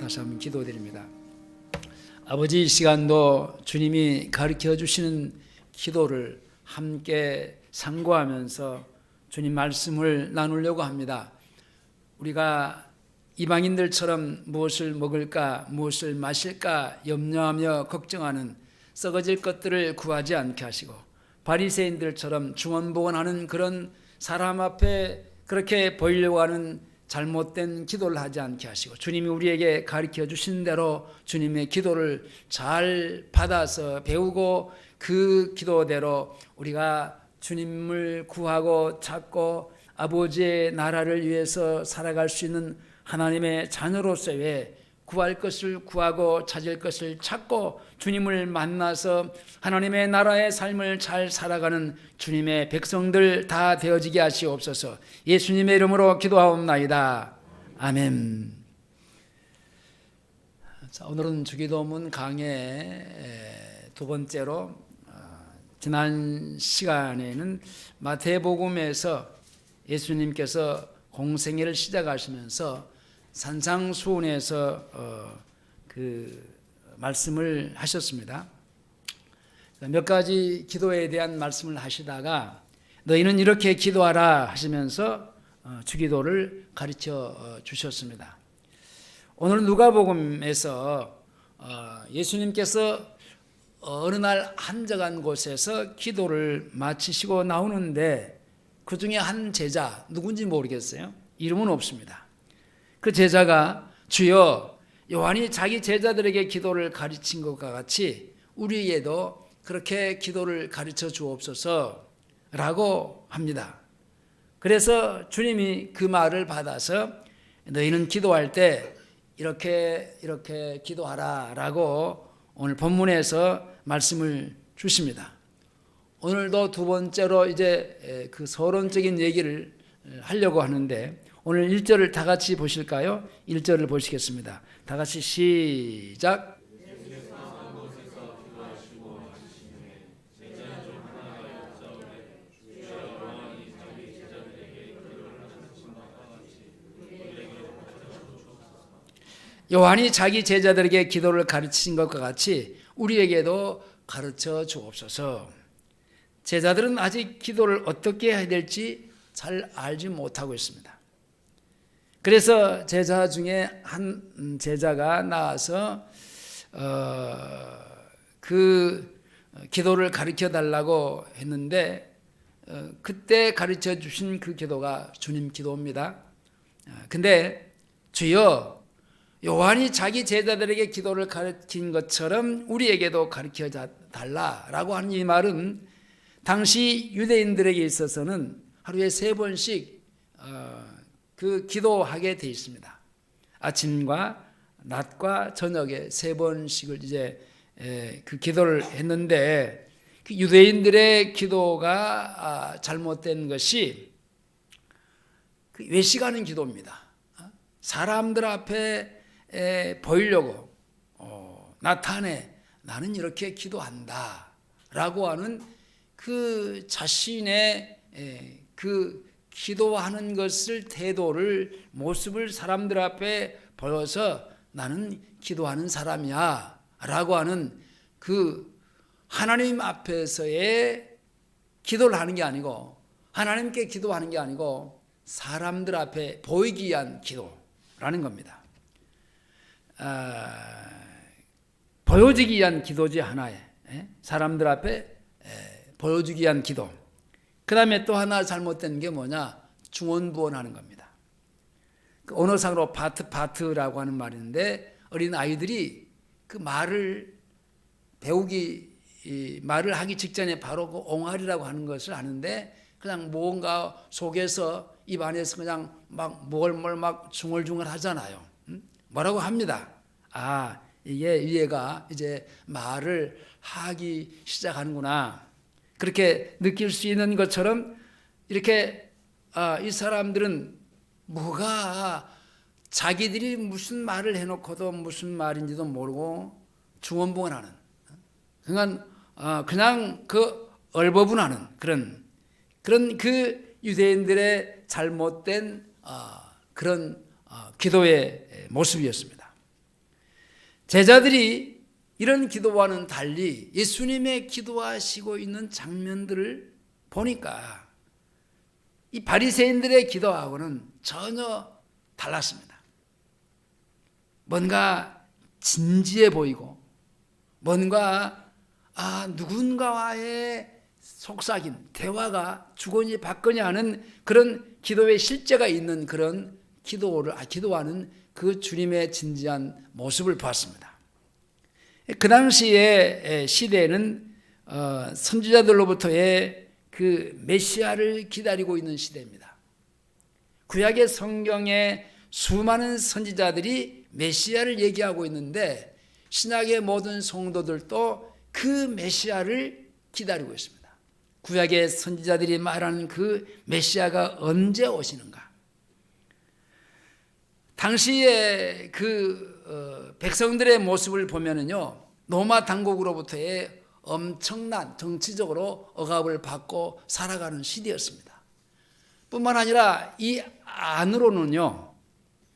다시 한번 기도드립니다. 아버지, 이 시간도 주님이 가르쳐 주시는 기도를 함께 상고하면서 주님 말씀을 나누려고 합니다. 우리가 이방인들처럼 무엇을 먹을까, 무엇을 마실까 염려하며 걱정하는 썩어질 것들을 구하지 않게 하시고, 바리새인들처럼 중언부언하는 그런 사람 앞에 그렇게 보이려고 하는 잘못된 기도를 하지 않게 하시고, 주님이 우리에게 가르쳐 주신 대로 주님의 기도를 잘 받아서 배우고 그 기도대로 우리가 주님을 구하고 찾고 아버지의 나라를 위해서 살아갈 수 있는 하나님의 자녀로서의 구할 것을 구하고 찾을 것을 찾고 주님을 만나서 하나님의 나라의 삶을 잘 살아가는 주님의 백성들 다 되어지게 하시옵소서. 예수님의 이름으로 기도하옵나이다. 아멘. 자, 오늘은 주기도문 강의 두 번째로, 지난 시간에는 마태복음에서 예수님께서 공생애를 시작하시면서 산상수훈에서 그 말씀을 하셨습니다. 몇 가지 기도에 대한 말씀을 하시다가 너희는 이렇게 기도하라 하시면서 주기도를 가르쳐 주셨습니다. 오늘 누가복음에서 예수님께서 어느 날 한적한 곳에서 기도를 마치시고 나오는데 그 중에 한 제자, 누군지 모르겠어요. 이름은 없습니다. 그 제자가 주여, 요한이 자기 제자들에게 기도를 가르친 것과 같이 우리에게도 그렇게 기도를 가르쳐 주옵소서 라고 합니다. 그래서 주님이 그 말을 받아서 너희는 기도할 때 이렇게 기도하라 라고 오늘 본문에서 말씀을 주십니다. 오늘도 두 번째로 이제 그 서론적인 얘기를 하려고 하는데, 오늘 1절을 다 같이 보실까요? 1절을 보시겠습니다. 다 같이 시작. 요한이 자기 제자들에게 기도를 가르친 것과 같이 우리에게도 가르쳐 주옵소서. 제자들은 아직 기도를 어떻게 해야 될지 잘 알지 못하고 있습니다. 그래서 제자 중에 한 제자가 나와서 그 기도를 가르쳐 달라고 했는데, 그때 가르쳐 주신 그 기도가 주님 기도입니다. 근데 주여, 요한이 자기 제자들에게 기도를 가르친 것처럼 우리에게도 가르쳐 달라라고 하는 이 말은 당시 유대인들에게 있어서는 하루에 3번씩 그 기도하게 돼 있습니다. 아침과 낮과 저녁에 3번씩을 이제 그 기도를 했는데, 그 유대인들의 기도가 잘못된 것이 그 외식하는 기도입니다. 사람들 앞에 보이려고 나타내 나는 이렇게 기도한다 라고 하는 그 자신의 그 기도하는 것을, 태도를, 모습을 사람들 앞에 보여서 나는 기도하는 사람이야 라고 하는 그 하나님 앞에서의 기도를 하는 게 아니고, 하나님께 기도하는 게 아니고 사람들 앞에 보이기 위한 기도라는 겁니다. 보여지기 위한 기도지, 하나의 사람들 앞에 보여주기 위한 기도. 그 다음에 또 하나 잘못된 게 뭐냐, 중언부언하는 겁니다. 그 언어상으로 파트라고 하는 말인데, 어린 아이들이 그 말을 말을 하기 직전에 바로 그 옹알이라고 하는 것을 아는데, 그냥 뭔가 속에서 입 안에서 그냥 막 뭘 막 중얼중얼 하잖아요. 뭐라고 합니다. 얘가 이제 말을 하기 시작하는구나, 그렇게 느낄 수 있는 것처럼, 이렇게 이 사람들은 뭐가 자기들이 무슨 말을 해놓고도 무슨 말인지도 모르고 중언부언하는, 그냥 그 얼버분하는 그런 그 유대인들의 잘못된 그런 기도의 모습이었습니다. 제자들이 이런 기도와는 달리 예수님의 기도하시고 있는 장면들을 보니까 이 바리새인들의 기도하고는 전혀 달랐습니다. 뭔가 진지해 보이고 뭔가 누군가와의 속삭임, 대화가 주거니 받거니 하는 그런 기도의 실제가 있는 그런 기도하는 그 주님의 진지한 모습을 보았습니다. 그 당시의 시대는 선지자들로부터의 그 메시아를 기다리고 있는 시대입니다. 구약의 성경에 수많은 선지자들이 메시아를 얘기하고 있는데 신약의 모든 성도들도 그 메시아를 기다리고 있습니다. 구약의 선지자들이 말하는 그 메시아가 언제 오시는가? 당시의 그 백성들의 모습을 보면은요, 로마 당국으로부터의 엄청난 정치적으로 억압을 받고 살아가는 시대였습니다. 뿐만 아니라 이 안으로는요,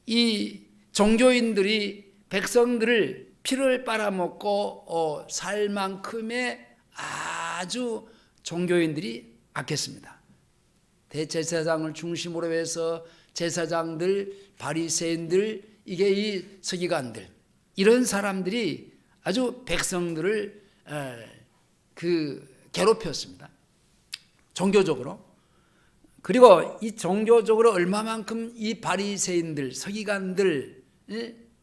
이 종교인들이 백성들을 피를 빨아먹고 살 만큼의 아주 종교인들이 악했습니다. 대제사장을 중심으로 해서 제사장들, 바리새인들, 이게 이 서기관들, 이런 사람들이 아주 백성들을 괴롭혔습니다. 종교적으로. 그리고 이 종교적으로 얼마만큼 이 바리새인들, 서기관들,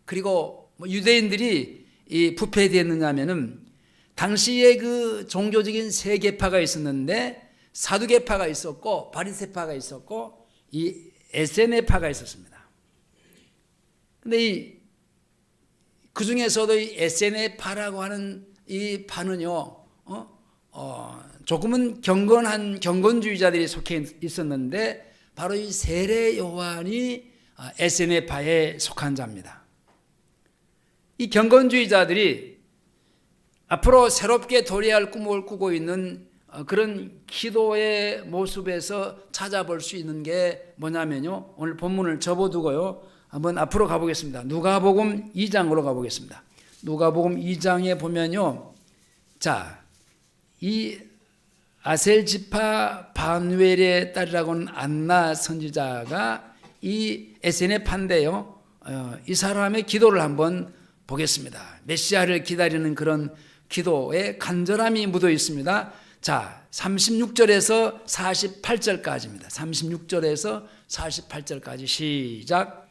그리고 유대인들이 부패되었느냐면은 당시에 그 종교적인 세 계파가 있었는데 사두개파가 있었고 바리새파가 있었고 이 에세네파가 있었습니다. 근데 그 중에서도 이 에세네파라고 하는 이 파는요, 조금은 경건한 경건주의자들이 속해 있었는데 바로 이 세례 요한이 에세네파에 속한 자입니다. 이 경건주의자들이 앞으로 새롭게 도래할 꿈을 꾸고 있는 그런 기도의 모습에서 찾아볼 수 있는 게 뭐냐면요, 오늘 본문을 접어두고요 한번 앞으로 가보겠습니다. 누가복음 2장으로 가보겠습니다. 누가복음 2장에 보면요, 자, 이 아셀 지파 바누엘의 딸이라고는 안나 선지자가 이 에세네파인데요, 이 사람의 기도를 한번 보겠습니다. 메시아를 기다리는 그런 기도에 간절함이 묻어 있습니다. 자, 36절에서 48절까지입니다. 36절에서 48절까지 시작.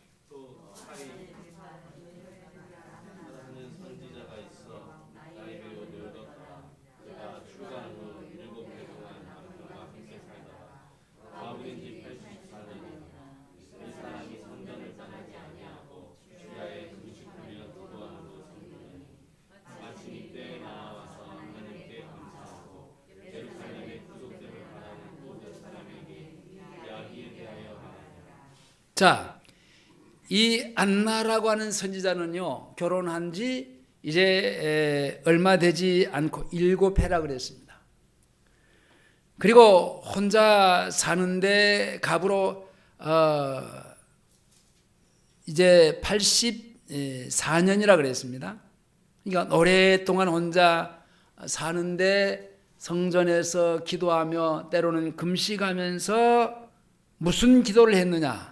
자, 이 안나라고 하는 선지자는요, 결혼한 지 이제 얼마 되지 않고 7회라 그랬습니다. 그리고 혼자 사는데 갑으로 이제 84년이라 그랬습니다. 그러니까 오랫동안 혼자 사는데 성전에서 기도하며 때로는 금식하면서 무슨 기도를 했느냐?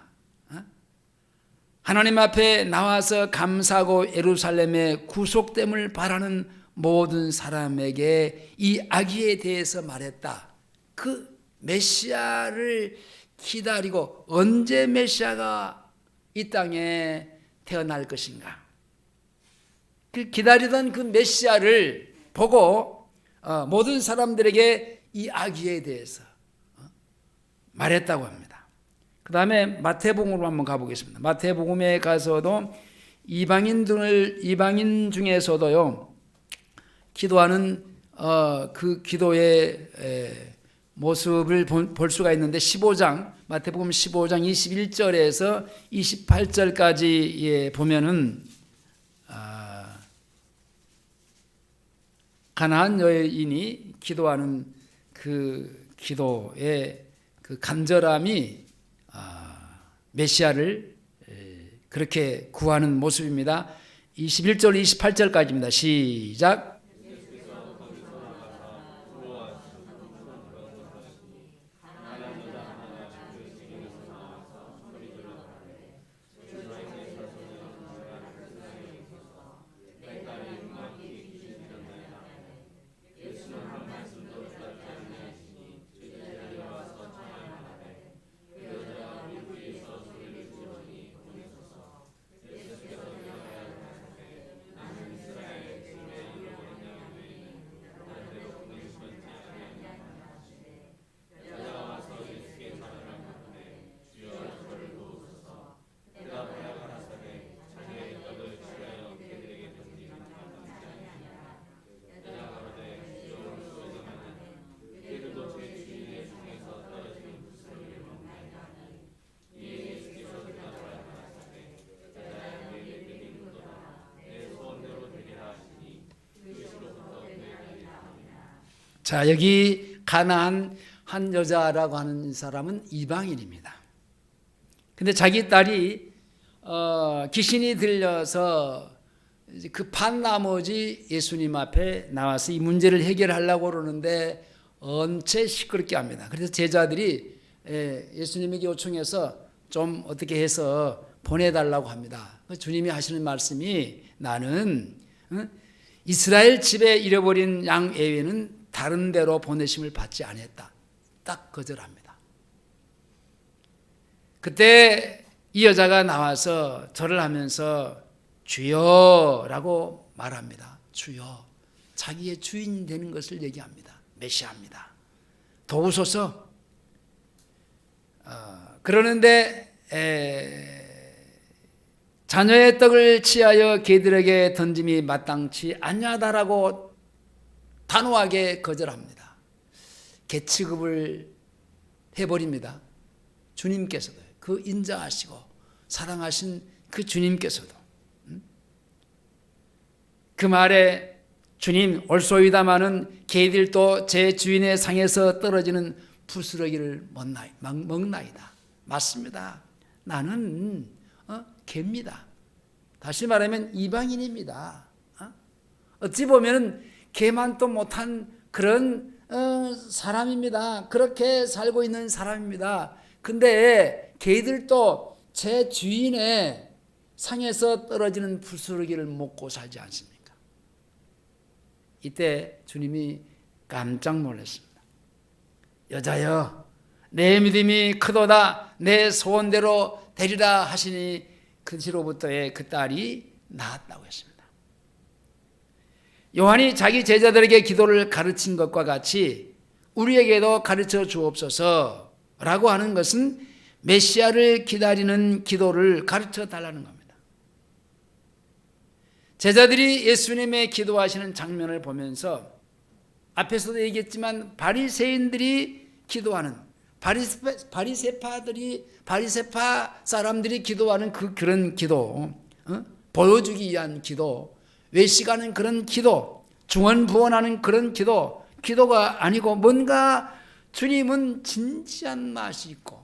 하나님 앞에 나와서 감사하고 예루살렘의 구속됨을 바라는 모든 사람에게 이 아기에 대해서 말했다. 그 메시아를 기다리고 언제 메시아가 이 땅에 태어날 것인가, 그 기다리던 그 메시아를 보고 모든 사람들에게 이 아기에 대해서 말했다고 합니다. 그 다음에 마태복음으로 한번 가보겠습니다. 마태복음에 가서도 이방인 중에서도요, 기도하는 그 기도의 모습을 볼 수가 있는데 15장, 마태복음 15장 21절에서 28절까지 보면은 가나안 여인이 기도하는 그 기도의 그 간절함이 메시아를 그렇게 구하는 모습입니다. 21절 28절까지입니다. 시작. 자, 여기 가나안 한 여자라고 하는 사람은 이방인입니다. 근데 자기 딸이 귀신이 들려서 그 반 나머지 예수님 앞에 나와서 이 문제를 해결하려고 그러는데 언체 시끄럽게 합니다. 그래서 제자들이 예수님에게 요청해서 좀 어떻게 해서 보내달라고 합니다. 주님이 하시는 말씀이 나는 이스라엘 집에 잃어버린 양 외에는 다른 데로 보내심을 받지 않았다. 딱 거절합니다. 그때 이 여자가 나와서 절을 하면서 주여라고 말합니다. 주여. 자기의 주인이 되는 것을 얘기합니다. 메시아입니다. 도우소서. 그러는데 자녀의 떡을 취하여 개들에게 던짐이 마땅치 아니하다라고 단호하게 거절합니다. 개 취급을 해버립니다. 주님께서도 그 인자하시고 사랑하신 그 주님께서도 그 말에 주님 올소이다마는 개들도 제 주인의 상에서 떨어지는 부스러기를 먹나이다. 맞습니다. 나는 개입니다. 다시 말하면 이방인입니다. 어찌 보면 개만도 못한 그런 사람입니다. 그렇게 살고 있는 사람입니다. 근데 개들도 제 주인의 상에서 떨어지는 부스러기를 먹고 살지 않습니까? 이때 주님이 깜짝 놀랐습니다. 여자여, 내 믿음이 크도다. 내 소원대로 되리라 하시니 그 시로부터의 그 딸이 나았다고 했습니다. 요한이 자기 제자들에게 기도를 가르친 것과 같이 우리에게도 가르쳐 주옵소서라고 하는 것은 메시아를 기다리는 기도를 가르쳐 달라는 겁니다. 제자들이 예수님의 기도하시는 장면을 보면서 앞에서도 얘기했지만 바리새인들이 기도하는 바리새파 사람들이 기도하는 그런 기도, 보여주기 위한 기도, 외식하는 그런 기도, 중언부언하는 그런 기도가 아니고 뭔가 주님은 진지한 맛이 있고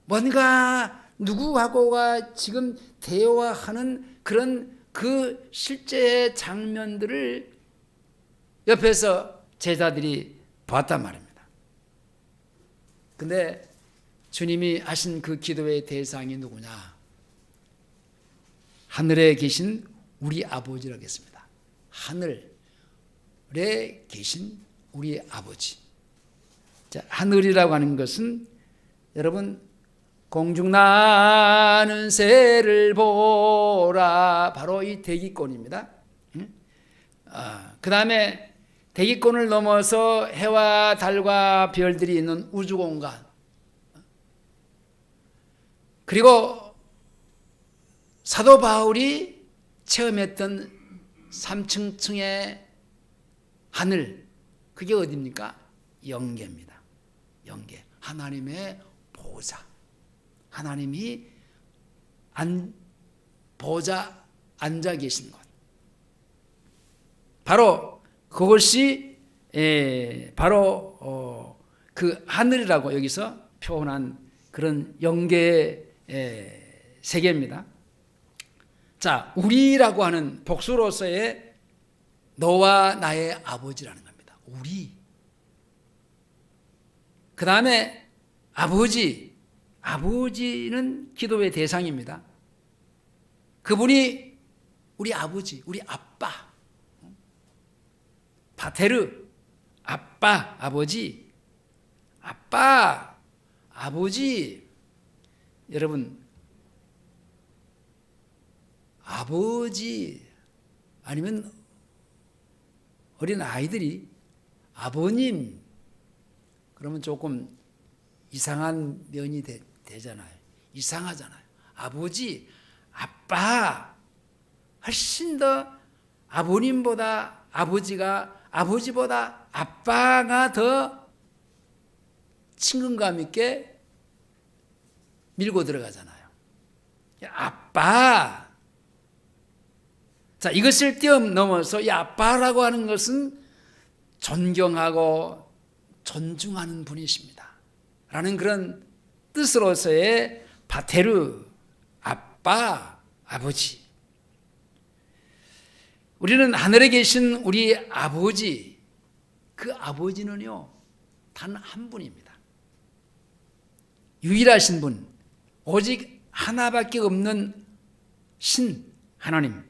뭔가 누구하고가 지금 대화하는 그런 그 실제의 장면들을 옆에서 제자들이 봤단 말입니다. 근데 주님이 하신 그 기도의 대상이 누구냐? 하늘에 계신 우리 아버지라고 했습니다. 하늘에 계신 우리 아버지. 자, 하늘이라고 하는 것은 여러분 공중 나는 새를 보라, 바로 이 대기권입니다. 그 다음에 대기권을 넘어서 해와 달과 별들이 있는 우주공간, 그리고 사도 바울이 체험했던 3층층의 하늘, 그게 어디입니까? 영계입니다. 영계, 하나님의 보좌. 하나님이 보좌 앉아 계신 것, 바로 그것이 바로 그 하늘이라고 여기서 표현한 그런 영계의 세계입니다. 자, 우리라고 하는 복수로서의 너와 나의 아버지라는 겁니다. 우리. 그 다음에 아버지. 아버지는 기도의 대상입니다. 그분이 우리 아버지, 우리 아빠. 파테르. 아빠, 아버지. 아빠, 아버지. 여러분, 아버지 아니면 어린 아이들이 아버님 그러면 조금 이상한 면이 되잖아요. 이상하잖아요. 아버지, 아빠 훨씬 더 아버님보다 아버지보다 아빠가 더 친근감 있게 밀고 들어가잖아요. 아빠. 자, 이것을 뛰어넘어서 이 아빠라고 하는 것은 존경하고 존중하는 분이십니다. 라는 그런 뜻으로서의 파테르, 아빠, 아버지. 우리는 하늘에 계신 우리 아버지, 그 아버지는요, 단 한 분입니다. 유일하신 분, 오직 하나밖에 없는 신 하나님.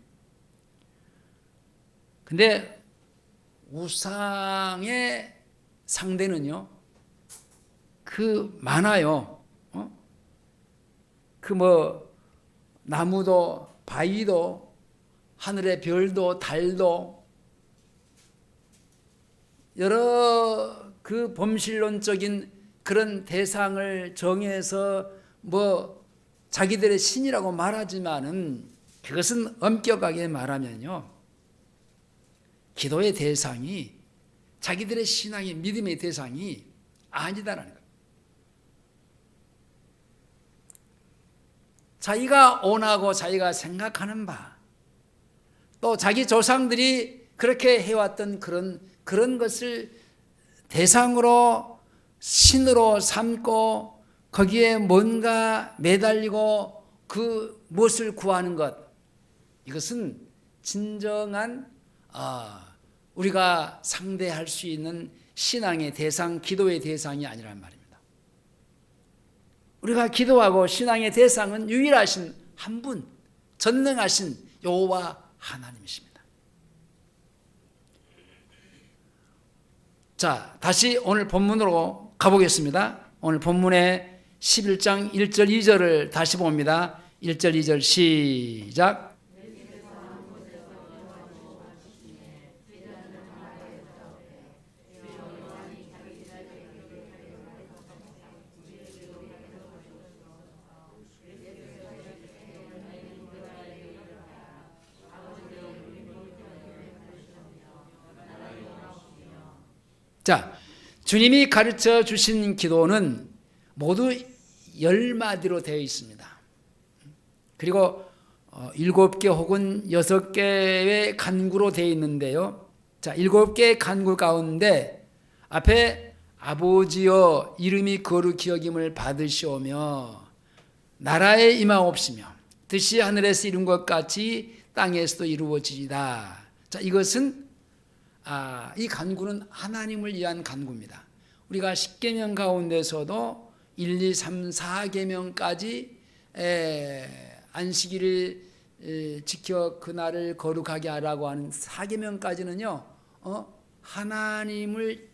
근데 우상의 상대는요, 많아요. 나무도, 바위도, 하늘의 별도, 달도, 여러 그 범실론적인 그런 대상을 정해서 자기들의 신이라고 말하지만은 그것은 엄격하게 말하면요, 기도의 대상이 자기들의 신앙의 믿음의 대상이 아니다라는 거예요. 자기가 원하고 자기가 생각하는 바, 또 자기 조상들이 그렇게 해왔던 그런 것을 대상으로 신으로 삼고 거기에 뭔가 매달리고 그 무엇을 구하는 것, 이것은 진정한 우리가 상대할 수 있는 신앙의 대상, 기도의 대상이 아니란 말입니다. 우리가 기도하고 신앙의 대상은 유일하신 한 분, 전능하신 여호와 하나님이십니다. 자, 다시 오늘 본문으로 가보겠습니다. 오늘 본문의 11장 1절 2절을 다시 봅니다. 1절 2절 시작. 자, 주님이 가르쳐 주신 기도는 모두 10마디로 되어 있습니다. 그리고 7개 혹은 6개의 간구로 되어 있는데요. 자, 7개의 간구 가운데 앞에 아버지여 이름이 거룩히 여김을 받으시오며 나라에 임하옵시며 뜻이 하늘에서 이룬 것 같이 땅에서도 이루어지리다. 자, 이것은 이 간구는 하나님을 위한 간구입니다. 우리가 10계명 가운데서도 1, 2, 3, 4계명까지 안식일을 지켜 그날을 거룩하게 하라고 하는 4계명까지는요, 하나님을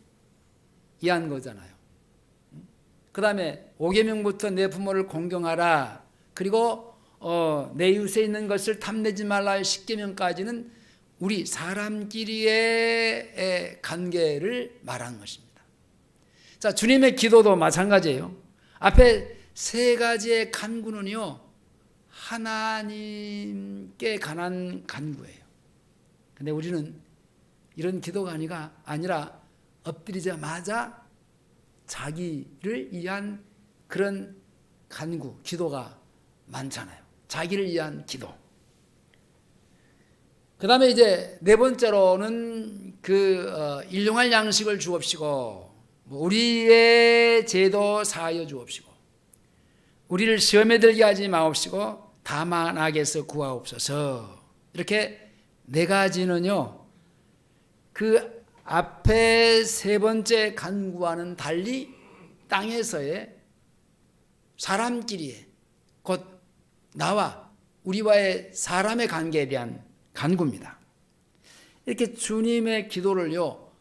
위한 거잖아요. 그 다음에 5계명부터 내 부모를 공경하라, 그리고 내 이웃에 있는 것을 탐내지 말라의 10계명까지는 우리 사람끼리의 관계를 말하는 것입니다. 자, 주님의 기도도 마찬가지예요. 앞에 3가지의 간구는요, 하나님께 관한 간구예요. 근데 우리는 이런 기도가 아니라 엎드리자마자 자기를 위한 그런 간구, 기도가 많잖아요. 자기를 위한 기도. 그 다음에 이제 4번째로는 일용할 양식을 주옵시고, 우리의 죄도 사하여 주옵시고, 우리를 시험에 들게 하지 마옵시고, 다만악에서 구하옵소서. 이렇게 네 가지는요, 그 앞에 세 번째 간구와는 달리 땅에서의 사람끼리의, 곧 나와 우리와의 사람의 관계에 대한 간구입니다. 이렇게 주님의 기도를요,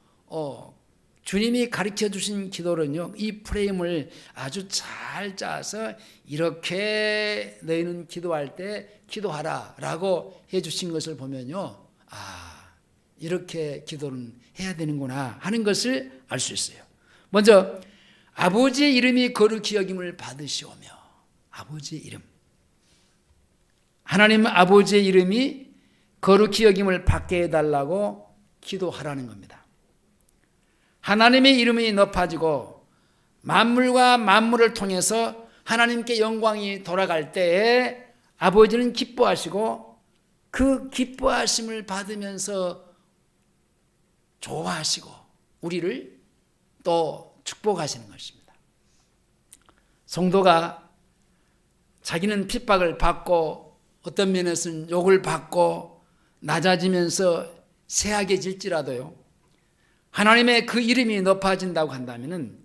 주님이 가르쳐 주신 기도는요, 이 프레임을 아주 잘 짜서 이렇게 너희는 기도할 때 기도하라 라고 해 주신 것을 보면요, 이렇게 기도는 해야 되는구나 하는 것을 알 수 있어요. 먼저 아버지의 이름이 거룩히 여김을 받으시오며, 아버지의 이름, 하나님 아버지의 이름이 거룩히 여김을 받게 해달라고 기도하라는 겁니다. 하나님의 이름이 높아지고 만물과 만물을 통해서 하나님께 영광이 돌아갈 때에 아버지는 기뻐하시고 그 기뻐하심을 받으면서 좋아하시고 우리를 또 축복하시는 것입니다. 성도가 자기는 핍박을 받고 어떤 면에서는 욕을 받고 낮아지면서 쇠약해질지라도요, 하나님의 그 이름이 높아진다고 한다면은,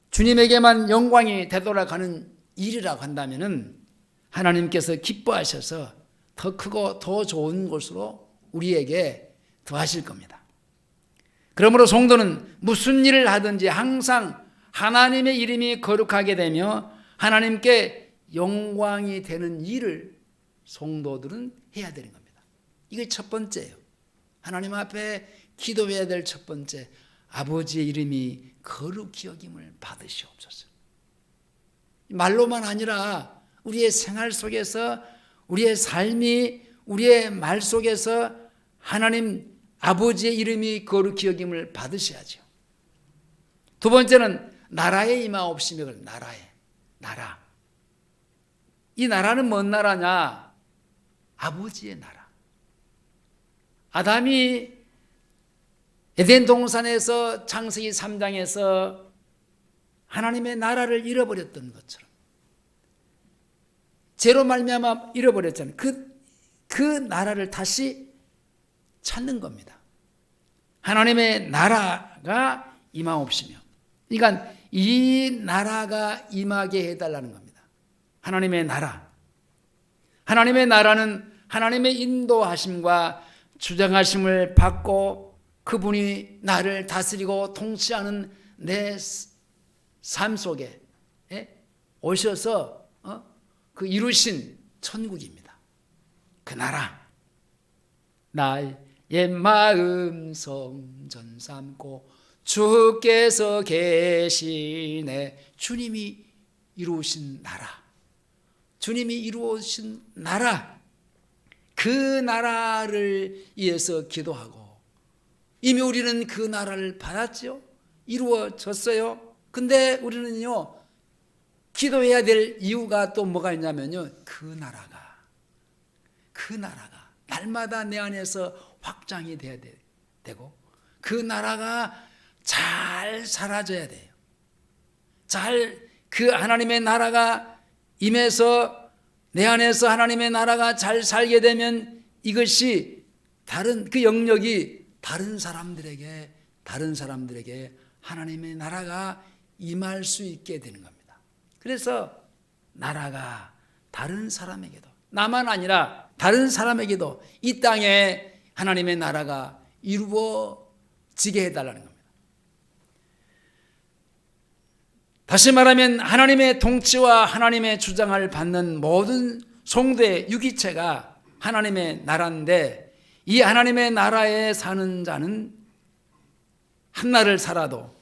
주님에게만 영광이 되돌아가는 일이라고 한다면은 하나님께서 기뻐하셔서 더 크고 더 좋은 곳으로 우리에게 더하실 겁니다. 그러므로 성도는 무슨 일을 하든지 항상 하나님의 이름이 거룩하게 되며 하나님께 영광이 되는 일을 성도들은 해야 되는 겁니다. 이게 첫 번째예요. 하나님 앞에 기도해야 될 첫 번째, 아버지의 이름이 거룩히 여김을 받으시옵소서. 말로만 아니라 우리의 생활 속에서, 우리의 삶이, 우리의 말 속에서 하나님 아버지의 이름이 거룩히 여김을 받으셔야죠. 두 번째는 나라에 임하옵시며, 나라. 이 나라는 뭔 나라냐? 아버지의 나라. 아담이 에덴 동산에서 창세기 3장에서 하나님의 나라를 잃어버렸던 것처럼, 죄로 말미암아 잃어버렸잖아요. 그 나라를 다시 찾는 겁니다. 하나님의 나라가 임하옵시며, 그러니까 이 나라가 임하게 해달라는 겁니다. 하나님의 나라. 하나님의 나라는 하나님의 인도하심과 주장하심을 받고 그분이 나를 다스리고 통치하는 내 삶 속에 오셔서 그 이루신 천국입니다. 그 나라. 나의 마음 성전 삼고 주께서 계시네. 주님이 이루신 나라. 주님이 이루신 나라. 그 나라를 위해서 기도하고, 이미 우리는 그 나라를 받았죠. 이루어졌어요. 근데 우리는요, 기도해야 될 이유가 또 뭐가 있냐면요, 그 나라가 날마다 내 안에서 확장이 돼야 되고, 그 나라가 잘 사라져야 돼요. 그 하나님의 나라가 임해서 내 안에서 하나님의 나라가 잘 살게 되면 이것이 그 영역이 다른 사람들에게 하나님의 나라가 임할 수 있게 되는 겁니다. 그래서 나라가 다른 사람에게도, 나만 아니라 다른 사람에게도 이 땅에 하나님의 나라가 이루어지게 해달라는 겁니다. 다시 말하면 하나님의 통치와 하나님의 주장을 받는 모든 성도의 유기체가 하나님의 나라인데, 이 하나님의 나라에 사는 자는 한날을 살아도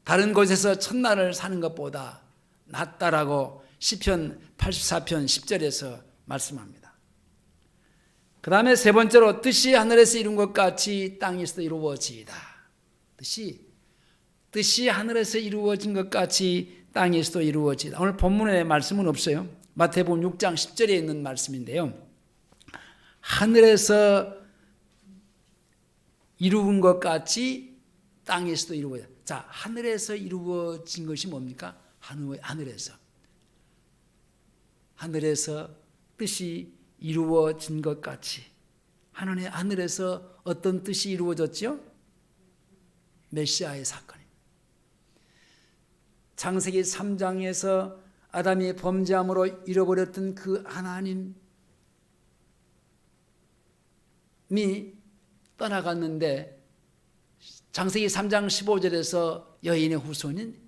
다른 곳에서 첫날을 사는 것보다 낫다라고 시편 84편 10절에서 말씀합니다. 그 다음에 세 번째로, 뜻이 하늘에서 이룬 것 같이 땅에서도 이루어지이다. 뜻이 하늘에서 이루어진 것 같이 땅에서도 이루어지이다. 오늘 본문에 말씀은 없어요. 마태복음 6장 10절에 있는 말씀인데요, 하늘에서 이루은 것 같이 땅에서도 이루어진다. 자, 하늘에서 이루어진 것이 뭡니까? 하늘에서 뜻이 이루어진 것 같이 하나님 하늘에서 어떤 뜻이 이루어졌죠? 메시아의 사건입니다. 창세기 3장에서 아담이 범죄함으로 잃어버렸던 그 하나님이 떠나갔는데 창세기 3장 15절에서 여인의 후손인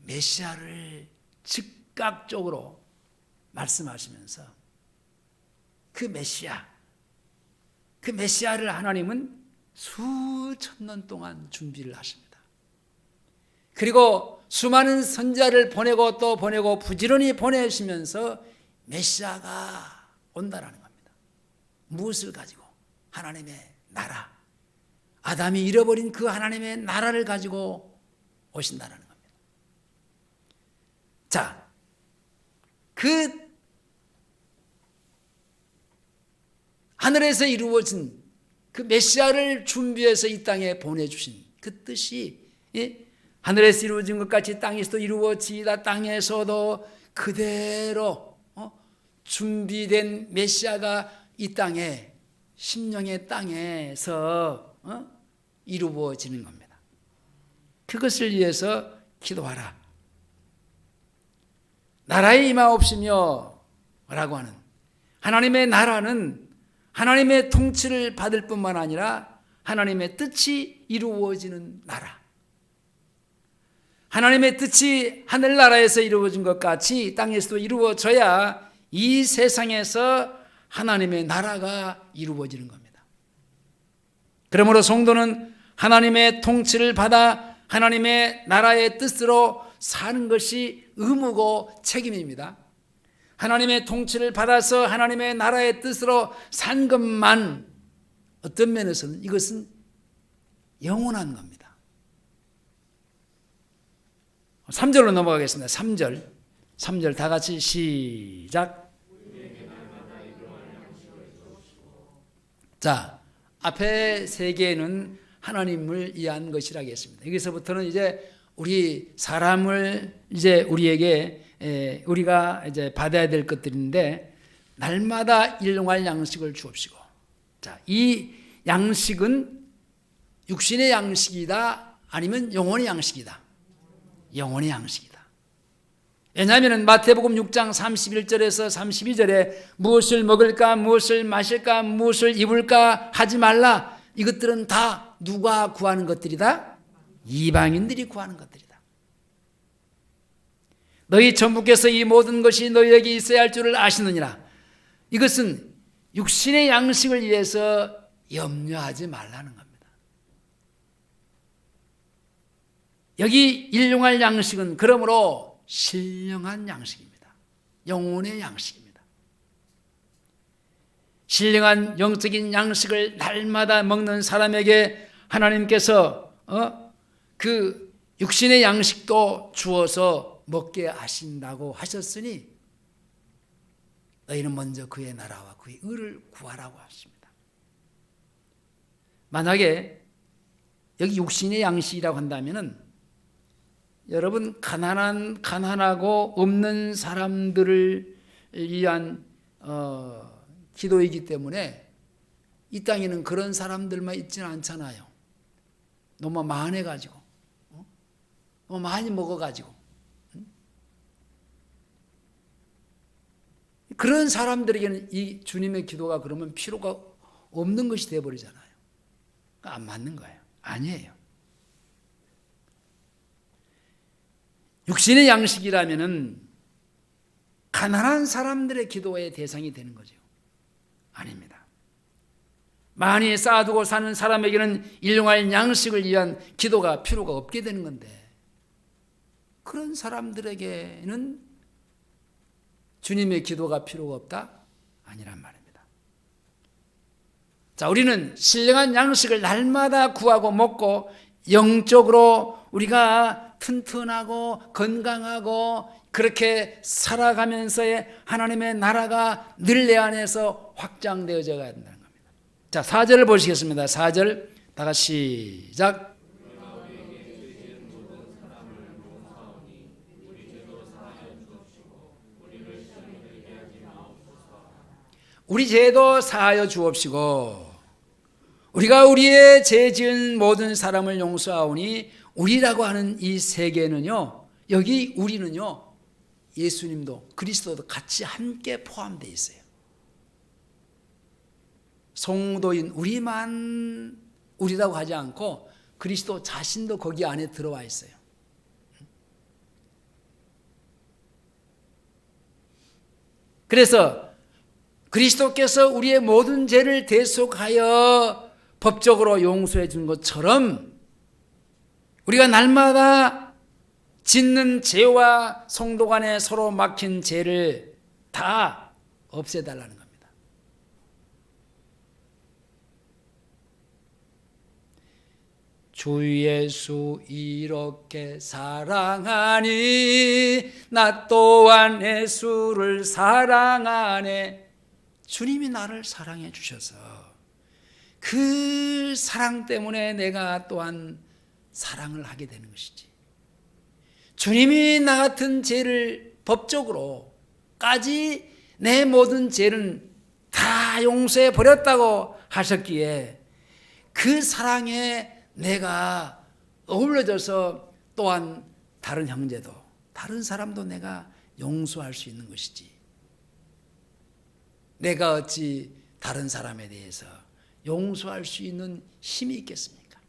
메시아를 즉각적으로 말씀하시면서 그 메시아를 하나님은 수천 년 동안 준비를 하십니다. 그리고 수많은 선지자를 보내고 또 보내고 부지런히 보내시면서 메시아가 온다라는 겁니다. 무엇을 가지고? 하나님의 나라, 아담이 잃어버린 그 하나님의 나라를 가지고 오신다는 겁니다. 자, 그 하늘에서 이루어진 그 메시아를 준비해서 이 땅에 보내주신 그 뜻이 하늘에서 이루어진 것 같이 땅에서도 이루어지다. 땅에서도 그대로 준비된 메시아가 이 땅에 심령의 땅에서 이루어지는 겁니다. 그것을 위해서 기도하라. 나라에 임하옵시며 라고 하는 하나님의 나라는 하나님의 통치를 받을 뿐만 아니라 하나님의 뜻이 이루어지는 나라. 하나님의 뜻이 하늘나라에서 이루어진 것 같이 땅에서도 이루어져야 이 세상에서 하나님의 나라가 이루어지는 겁니다. 그러므로 성도는 하나님의 통치를 받아 하나님의 나라의 뜻으로 사는 것이 의무고 책임입니다. 하나님의 통치를 받아서 하나님의 나라의 뜻으로 산 것만 어떤 면에서는 이것은 영원한 겁니다. 3절로 넘어가겠습니다. 3절 다 같이 시작. 자, 앞에 세 개는 하나님을 위한 것이라고 했습니다. 여기서부터는 이제 우리 사람을 이제 우리가 이제 받아야 될 것들인데, 날마다 일용할 양식을 주옵시고. 자, 이 양식은 육신의 양식이다, 아니면 영혼의 양식이다? 영혼의 양식이다. 왜냐하면 마태복음 6장 31절에서 32절에 무엇을 먹을까, 무엇을 마실까, 무엇을 입을까 하지 말라. 이것들은 다 누가 구하는 것들이다? 이방인들이 구하는 것들이다. 너희 천부께서 이 모든 것이 너희에게 있어야 할 줄을 아시느니라. 이것은 육신의 양식을 위해서 염려하지 말라는 겁니다. 여기 일용할 양식은 그러므로 신령한 양식입니다. 영혼의 양식입니다. 신령한 영적인 양식을 날마다 먹는 사람에게 하나님께서 그 육신의 양식도 주어서 먹게 하신다고 하셨으니 너희는 먼저 그의 나라와 그의 의를 구하라고 하십니다. 만약에 여기 육신의 양식이라고 한다면은 여러분, 가난하고 없는 사람들을 위한 기도이기 때문에 이 땅에는 그런 사람들만 있지는 않잖아요. 너무 많아가지고, 너무 많이 먹어가지고. 그런 사람들에게는 이 주님의 기도가 그러면 필요가 없는 것이 되어버리잖아요. 그러니까 안 맞는 거예요. 아니에요. 육신의 양식이라면은 가난한 사람들의 기도의 대상이 되는 거죠. 아닙니다. 많이 쌓아두고 사는 사람에게는 일용할 양식을 위한 기도가 필요가 없게 되는 건데, 그런 사람들에게는 주님의 기도가 필요가 없다? 아니란 말입니다. 자, 우리는 신령한 양식을 날마다 구하고 먹고 영적으로 우리가 튼튼하고 건강하고 그렇게 살아가면서의 하나님의 나라가 늘 내 안에서 확장되어져 가야 된다는 겁니다. 자, 4절을 보시겠습니다. 4절 다 같이 시작. 우리 죄도 사하여 주옵시고 우리가 우리의 죄 지은 모든 사람을 용서하오니 우리라고 하는 이 세계는요, 여기 우리는요, 예수님도 그리스도도 같이 함께 포함되어 있어요. 성도인 우리만 우리라고 하지 않고 그리스도 자신도 거기 안에 들어와 있어요. 그래서 그리스도께서 우리의 모든 죄를 대속하여 법적으로 용서해 준 것처럼 우리가 날마다 짓는 죄와 성도 간에 서로 막힌 죄를 다 없애달라는 겁니다. 주 예수 이렇게 사랑하니 나 또한 예수를 사랑하네. 주님이 나를 사랑해 주셔서 그 사랑 때문에 내가 또한 사랑을 하게 되는 것이지. 주님이 나 같은 죄를 법적으로까지 내 모든 죄는 다 용서해 버렸다고 하셨기에 그 사랑에 내가 어울려져서 또한 다른 형제도 다른 사람도 내가 용서할 수 있는 것이지. 내가 어찌 다른 사람에 대해서 용서할 수 있는 힘이 있겠습니까?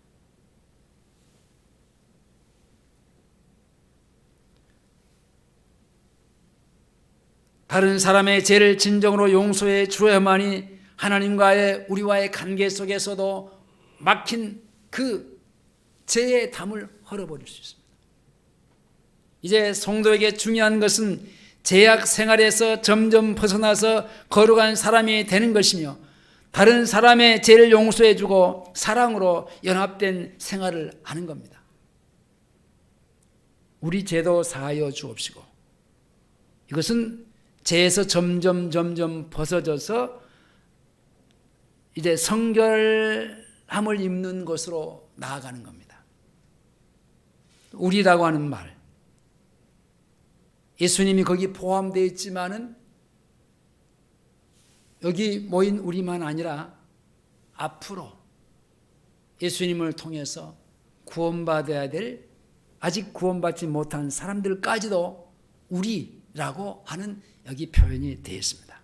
다른 사람의 죄를 진정으로 용서해 주어야만이 하나님과의 우리와의 관계 속에서도 막힌 그 죄의 담을 헐어버릴 수 있습니다. 이제 성도에게 중요한 것은 죄악 생활에서 점점 벗어나서 거룩한 사람이 되는 것이며 다른 사람의 죄를 용서해 주고 사랑으로 연합된 생활을 하는 겁니다. 우리 죄도 사하여 주옵시고, 이것은 죄에서 점점 벗어져서 이제 성결함을 입는 것으로 나아가는 겁니다. 우리라고 하는 말, 예수님이 거기 포함되어 있지만은 여기 모인 우리만 아니라 앞으로 예수님을 통해서 구원받아야 될 아직 구원받지 못한 사람들까지도 우리라고 하는 여기 표현이 되어 있습니다.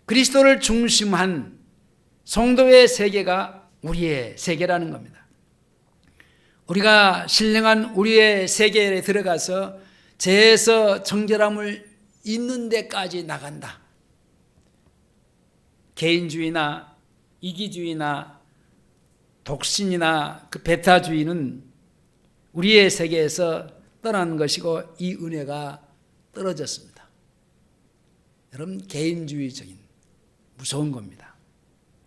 그리스도를 중심한 성도의 세계가 우리의 세계라는 겁니다. 우리가 신령한 우리의 세계에 들어가서 죄에서 정결함을 잇는 데까지 나간다. 개인주의나 이기주의나 독신이나 그 배타주의는 우리의 세계에서 떠나는 것이고 이 은혜가 떨어졌습니다. 여러분, 개인주의적인 무서운 겁니다.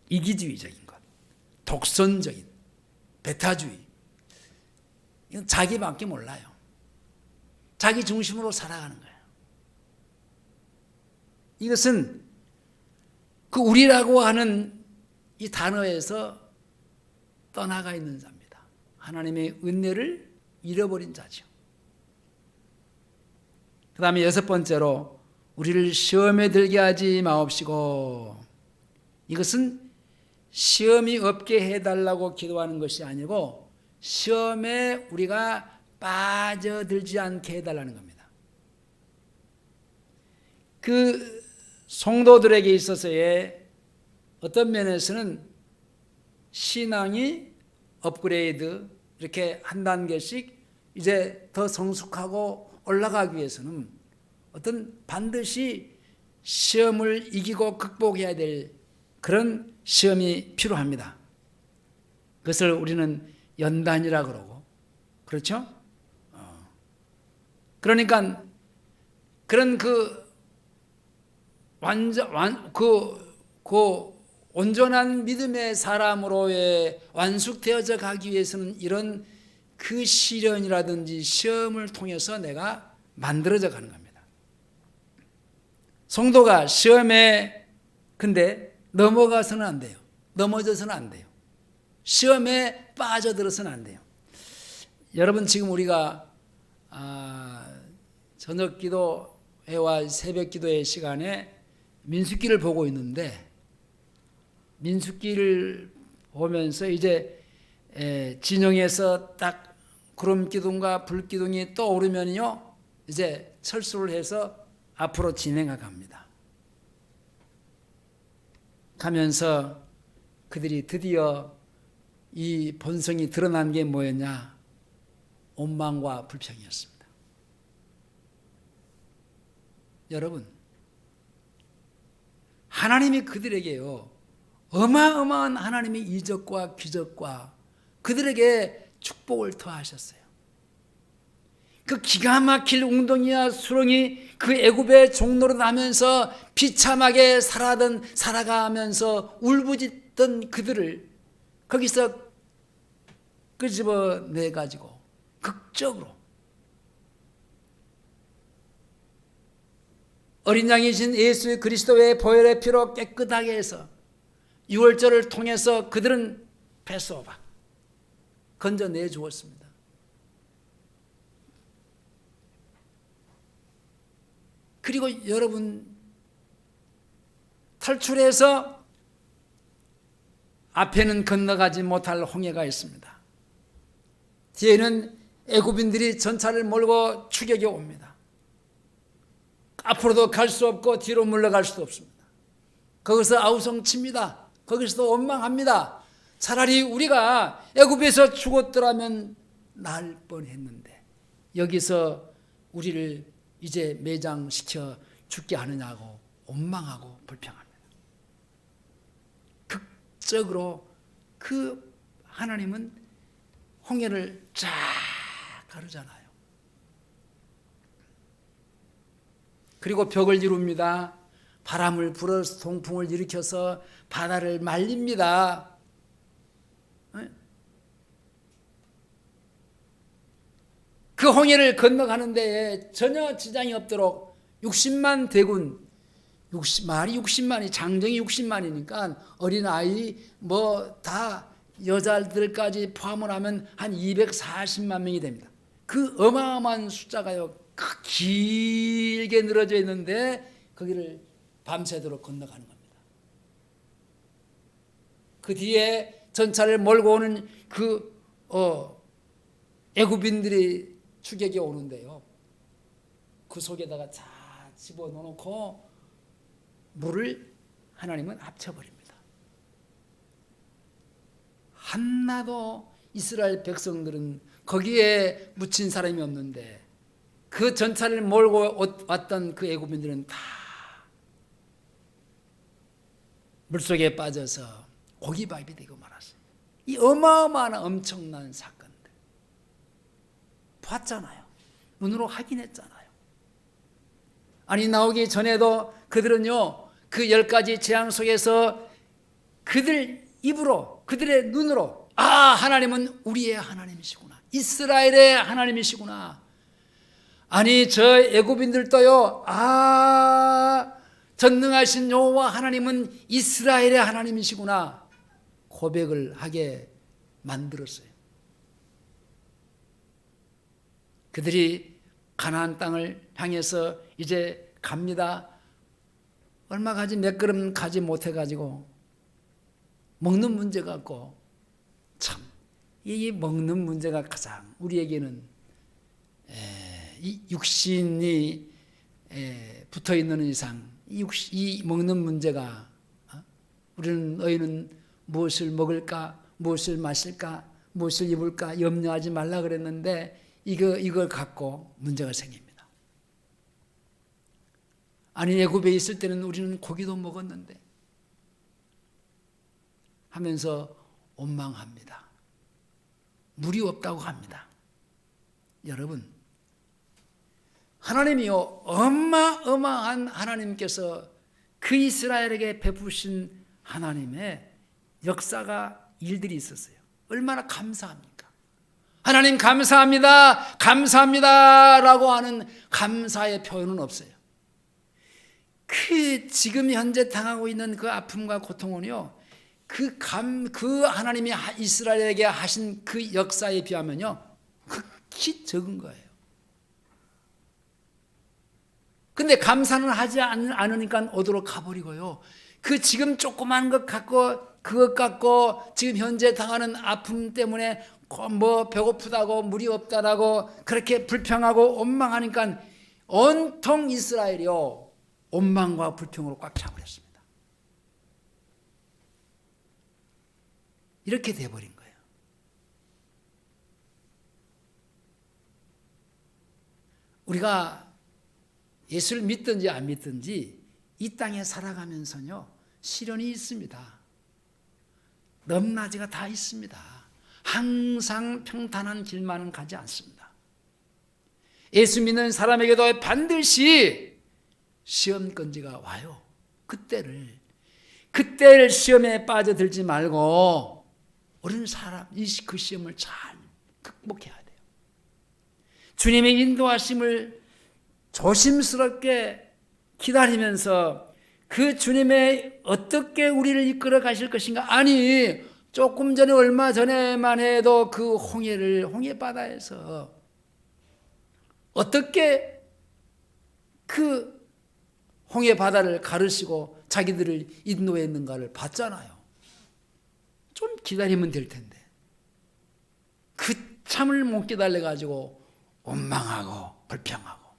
이기주의적인 것, 독선적인 배타주의, 이건 자기밖에 몰라요. 자기 중심으로 살아가는 거예요. 이것은 그 우리라고 하는 이 단어에서 떠나가 있는 자입니다. 하나님의 은혜를 잃어버린 자죠. 그 다음에 여섯 번째로 우리를 시험에 들게 하지 마옵시고, 이것은 시험이 없게 해달라고 기도하는 것이 아니고 시험에 우리가 빠져들지 않게 해달라는 겁니다. 그 성도들에게 있어서의 어떤 면에서는 신앙이 업그레이드 이렇게 한 단계씩 이제 더 성숙하고 올라가기 위해서는 어떤 반드시 시험을 이기고 극복해야 될 그런 시험이 필요합니다. 그것을 우리는 연단이라 그러고, 그렇죠? 그러니까 그런 온전한 믿음의 사람으로의 완숙되어져 가기 위해서는 이런 그 시련이라든지 시험을 통해서 내가 만들어져 가는 겁니다. 성도가 시험에 근데 넘어가서는 안 돼요. 넘어져서는 안 돼요. 시험에 빠져들어서는 안 돼요. 여러분, 지금 우리가 저녁 기도 회와 새벽 기도의 시간에 민수기를 보고 있는데, 민수기를 보면서 이제 진영에서 딱 구름 기둥과 불 기둥이 떠오르면요, 이제 철수를 해서 앞으로 진행해 갑니다. 가면서 그들이 드디어 이 본성이 드러난 게 뭐였냐? 원망과 불평이었습니다. 여러분, 하나님이 그들에게요, 어마어마한 하나님의 이적과 기적과 그들에게 축복을 더하셨어요. 그 기가 막힐 웅덩이와 수렁이 그 애굽의 종로로 나면서 비참하게 살아가면서 울부짖던 그들을 거기서 끄집어내 가지고 극적으로 어린 양이신 예수 그리스도의 보혈의 피로 깨끗하게 해서 유월절을 통해서 그들은 패스오바 건져내 주었습니다. 그리고 여러분, 탈출해서 앞에는 건너가지 못할 홍해가 있습니다. 뒤에는 애굽인들이 전차를 몰고 추격해 옵니다. 앞으로도 갈 수 없고 뒤로 물러갈 수도 없습니다. 거기서 아우성칩니다. 거기서도 원망합니다. 차라리 우리가 애굽에서 죽었더라면 날 뻔했는데 여기서 우리를 이제 매장시켜 죽게 하느냐고 원망하고 불평합니다. 극적으로 그 하나님은 홍해를 쫙 가르잖아요. 그리고 벽을 이룹니다. 바람을 불어서 동풍을 일으켜서 바다를 말립니다. 그 홍해를 건너가는 데에 전혀 지장이 없도록 60만 대군, 말이 60만이, 장정이 60만이니까 어린아이 뭐 다 여자들까지 포함을 하면 한 240만 명이 됩니다. 그 어마어마한 숫자가요, 길게 늘어져 있는데 거기를 밤새도록 건너가는 겁니다. 그 뒤에 전차를 몰고 오는 그 애굽인들이 추격이 오는데요, 그 속에다가 다 집어넣어놓고 물을 하나님은 합쳐버립니다. 한나도 이스라엘 백성들은 거기에 묻힌 사람이 없는데 그 전차를 몰고 왔던 그 애굽인들은 다 물속에 빠져서 고기밥이 되고 말았어요. 이 어마어마한 엄청난 사건들 봤잖아요. 눈으로 확인했잖아요. 아니, 나오기 전에도 그들은요, 그 10가지 재앙 속에서 그들 입으로, 그들의 눈으로, 아, 하나님은 우리의 하나님이시구나, 이스라엘의 하나님이시구나, 아니 저 애굽인들도요, 아, 전능하신 여호와 하나님은 이스라엘의 하나님이시구나 고백을 하게 만들었어요. 그들이 가나안 땅을 향해서 이제 갑니다. 얼마 가지 몇 걸음 가지 못해가지고 먹는 문제가 있고, 참 이 먹는 문제가 가장 우리에게는 이 육신이 붙어있는 이상 이 먹는 문제가, 우리는 너희는 무엇을 먹을까, 무엇을 마실까, 무엇을 입을까 염려하지 말라 그랬는데 이걸 갖고 문제가 생깁니다. 아니, 애굽에 있을 때는 우리는 고기도 먹었는데 하면서 원망합니다. 물이 없다고 합니다. 여러분, 하나님이요, 어마어마한 하나님께서 그 이스라엘에게 베푸신 하나님의 역사가, 일들이 있었어요. 얼마나 감사합니까? 하나님 감사합니다, 감사합니다 라고 하는 감사의 표현은 없어요. 그 지금 현재 당하고 있는 그 아픔과 고통은요, 그 하나님이 이스라엘에게 하신 그 역사에 비하면요 극히 적은 거예요. 근데 감사는 하지 않으니까 어디로 가버리고요. 그 지금 조그만 것 갖고 그것 갖고 지금 현재 당하는 아픔 때문에 뭐 배고프다고 물이 없다라고 그렇게 불평하고 원망하니까 온통 이스라엘이요 원망과 불평으로 꽉 차버렸습니다. 이렇게 돼버린 거예요. 우리가 예수를 믿든지 안 믿든지 이 땅에 살아가면서요 시련이 있습니다. 넘나지가 다 있습니다. 항상 평탄한 길만은 가지 않습니다. 예수 믿는 사람에게도 반드시 시험건지가 와요. 그때를 시험에 빠져들지 말고 우리는 그 시험을 잘 극복해야 돼요. 주님의 인도하심을 조심스럽게 기다리면서 그 주님의 어떻게 우리를 이끌어 가실 것인가. 아니 조금 전에 얼마 전에만 해도 그 홍해 바다에서 어떻게 그 홍해 바다를 가르시고 자기들을 인도했는가를 봤잖아요. 좀 기다리면 될 텐데 그 참을 못 기다려 가지고 원망하고 불평하고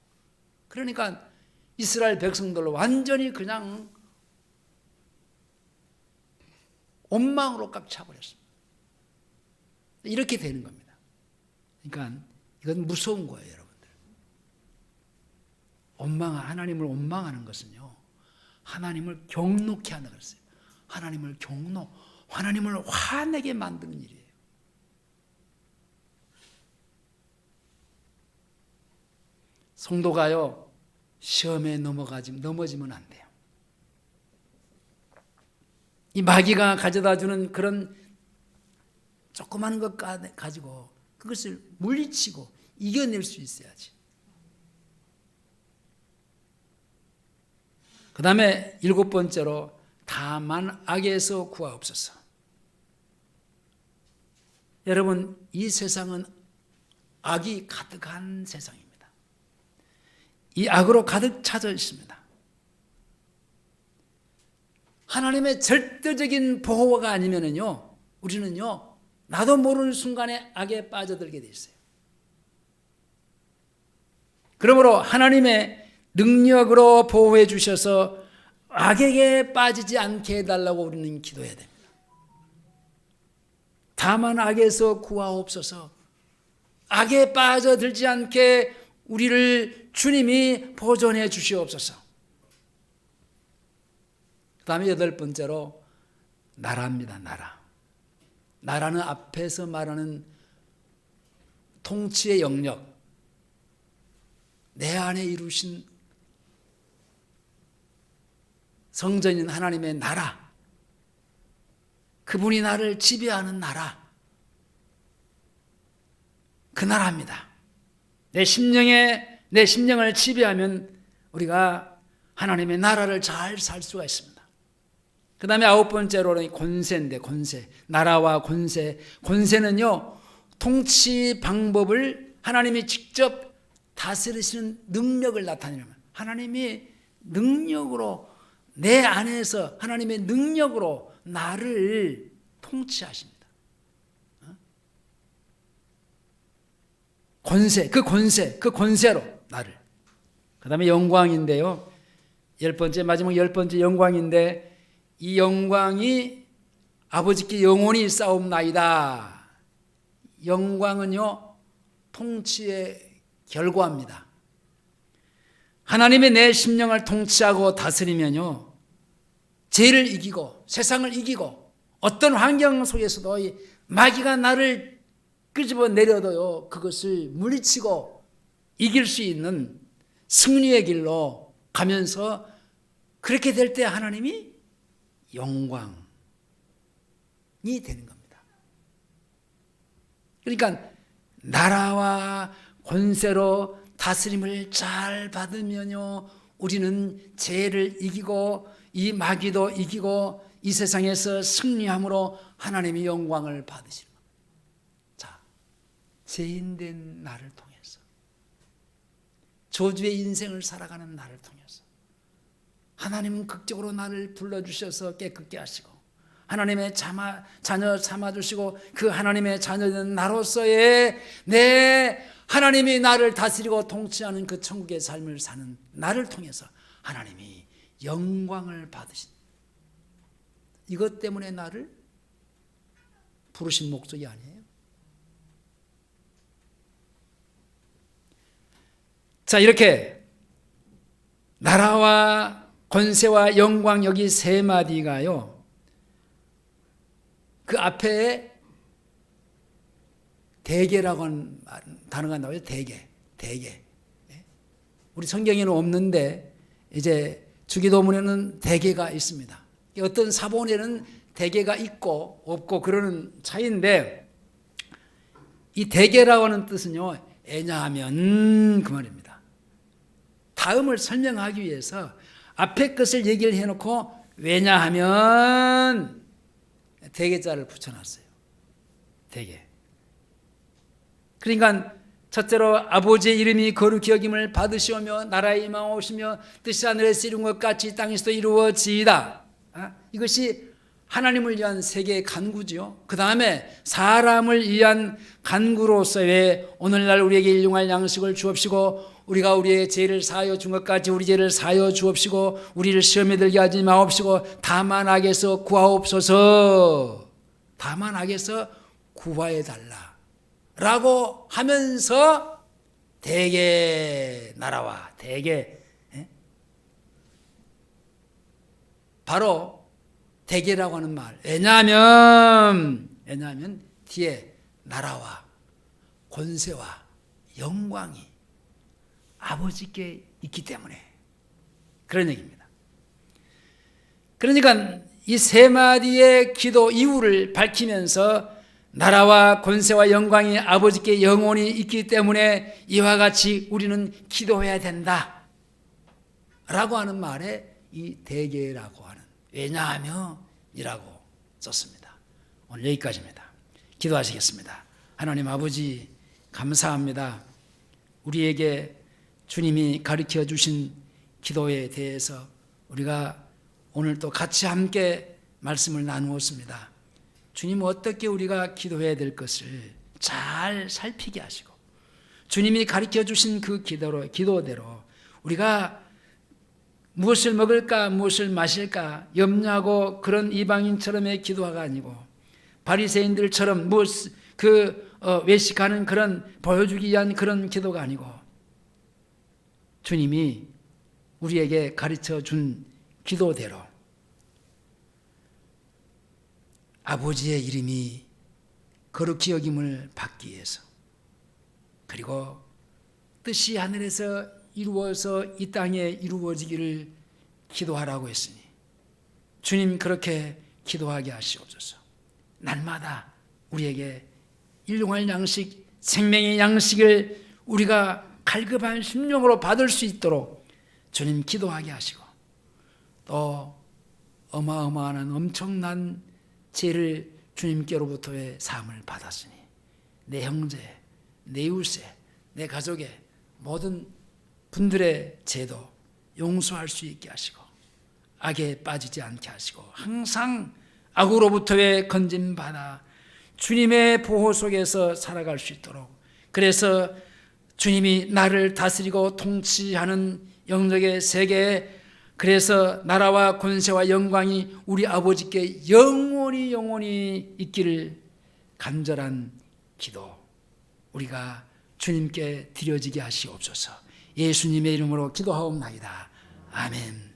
그러니까 이스라엘 백성들로 완전히 그냥 원망으로 꽉 차버렸습니다. 이렇게 되는 겁니다. 그러니까 이건 무서운 거예요, 여러분들. 하나님을 원망하는 것은요, 하나님을 경노케 한다 그랬어요. 하나님을 하나님을 화내게 만드는 일이에요. 성도가요, 시험에 넘어지면 안 돼요. 이 마귀가 가져다 주는 그런 조그마한 것 가지고 그것을 물리치고 이겨낼 수 있어야지. 그 다음에 7번째로 다만 악에서 구하옵소서. 여러분, 이 세상은 악이 가득한 세상입니다. 이 악으로 가득 차져 있습니다. 하나님의 절대적인 보호가 아니면은요, 우리는요, 나도 모르는 순간에 악에 빠져들게 돼 있어요. 그러므로 하나님의 능력으로 보호해 주셔서 악에게 빠지지 않게 해달라고 우리는 기도해야 됩니다. 다만 악에서 구하옵소서. 악에 빠져들지 않게 우리를 주님이 보존해 주시옵소서. 그 다음에 8번째로 나라입니다. 나라는 앞에서 말하는 통치의 영역, 내 안에 이루신 성전인 하나님의 나라, 그분이 나를 지배하는 나라, 그 나라입니다. 내 심령을 지배하면 우리가 하나님의 나라를 잘 살 수가 있습니다. 그 다음에 9번째로는 권세인데, 권세. 나라와 권세. 권세는요, 통치 방법을 하나님이 직접 다스리시는 능력을 나타내는, 하나님이 능력으로, 내 안에서 하나님의 능력으로 나를 통치하십니다. 그 권세로 나를. 그 다음에 영광인데요. 마지막 10번째 영광인데, 이 영광이 아버지께 영원히 싸움나이다. 영광은요, 통치의 결과입니다. 하나님의 내 심령을 통치하고 다스리면요, 죄를 이기고 세상을 이기고 어떤 환경 속에서도 이 마귀가 나를 끄집어 내려도요, 그것을 물리치고 이길 수 있는 승리의 길로 가면서, 그렇게 될 때 하나님이 영광이 되는 겁니다. 그러니까 나라와 권세로 다스림을 잘 받으면요, 우리는 죄를 이기고 이 마귀도 이기고 이 세상에서 승리함으로 하나님의 영광을 받으시는 겁니다. 자, 죄인된 나를 통해서 저주의 인생을 살아가는 나를 통해서 하나님은 극적으로 나를 불러주셔서 깨끗게 하시고 하나님의 자녀 삼아주시고 그 하나님의 자녀된 나로서의 내 하나님이 나를 다스리고 통치하는 그 천국의 삶을 사는 나를 통해서 하나님이 영광을 받으신 이것 때문에 나를 부르신 목적이 아니에요. 자, 이렇게 나라와 권세와 영광 여기 세 마디가요. 그 앞에 대계라고 하는 단어가 나와요. 대계. 우리 성경에는 없는데 이제 주기도문에는 대계가 있습니다. 어떤 사본에는 대계가 있고 없고 그러는 차이인데 이 대계라고 하는 뜻은요. 왜냐하면 그 말입니다. 다음을 설명하기 위해서 앞에 것을 얘기를 해놓고 왜냐하면 대계자를 붙여놨어요. 대계. 그러니까 첫째로 아버지의 이름이 거룩히 여김을 받으시오며 나라의 임하오시며 뜻이 하늘에서 이룬 것 같이 땅에서도 이루어지이다. 이것이 하나님을 위한 세계의 간구지요. 그 다음에 사람을 위한 간구로서의 오늘날 우리에게 일용할 양식을 주옵시고 우리가 우리의 죄를 사하여 준 것까지 우리 죄를 사하여 주옵시고 우리를 시험에 들게 하지 마옵시고 다만 악에서 구하옵소서. 다만 악에서 구하여달라 라고 하면서 대개 나라와 대개 바로 대개라고 하는 말. 왜냐하면 뒤에 나라와 권세와 영광이 아버지께 있기 때문에 그런 얘기입니다. 그러니까 이 세 마디의 기도 이유를 밝히면서 나라와 권세와 영광이 아버지께 영원히 있기 때문에 이와 같이 우리는 기도해야 된다 라고 하는 말에 이 대개라고 하는 왜냐하면 이라고 썼습니다. 오늘 여기까지입니다. 기도하시겠습니다. 하나님 아버지 감사합니다. 우리에게 주님이 가르쳐 주신 기도에 대해서 우리가 오늘 또 같이 함께 말씀을 나누었습니다. 주님 어떻게 우리가 기도해야 될 것을 잘 살피게 하시고 주님이 가르쳐 주신 그 기도대로 우리가 무엇을 먹을까 무엇을 마실까 염려하고 그런 이방인처럼의 기도가 아니고 바리새인들처럼 외식하는 그런 보여주기 위한 그런 기도가 아니고 주님이 우리에게 가르쳐 준 기도대로 아버지의 이름이 거룩히 여김을 받기 위해서 그리고 뜻이 하늘에서 이루어서 이 땅에 이루어지기를 기도하라고 했으니 주님 그렇게 기도하게 하시옵소서. 날마다 우리에게 일용할 양식, 생명의 양식을 우리가 갈급한 심령으로 받을 수 있도록 주님 기도하게 하시고 또 어마어마한 엄청난 죄를 주님께로부터의 사함을 받았으니 내 형제, 내 이웃에, 내 가족의 모든 분들의 죄도 용서할 수 있게 하시고 악에 빠지지 않게 하시고 항상 악으로부터의 건짐받아 주님의 보호 속에서 살아갈 수 있도록 그래서 주님이 나를 다스리고 통치하는 영적의 세계에 그래서 나라와 권세와 영광이 우리 아버지께 영원히 있기를 간절한 기도 우리가 주님께 드려지게 하시옵소서. 예수님의 이름으로 기도하옵나이다. 아멘.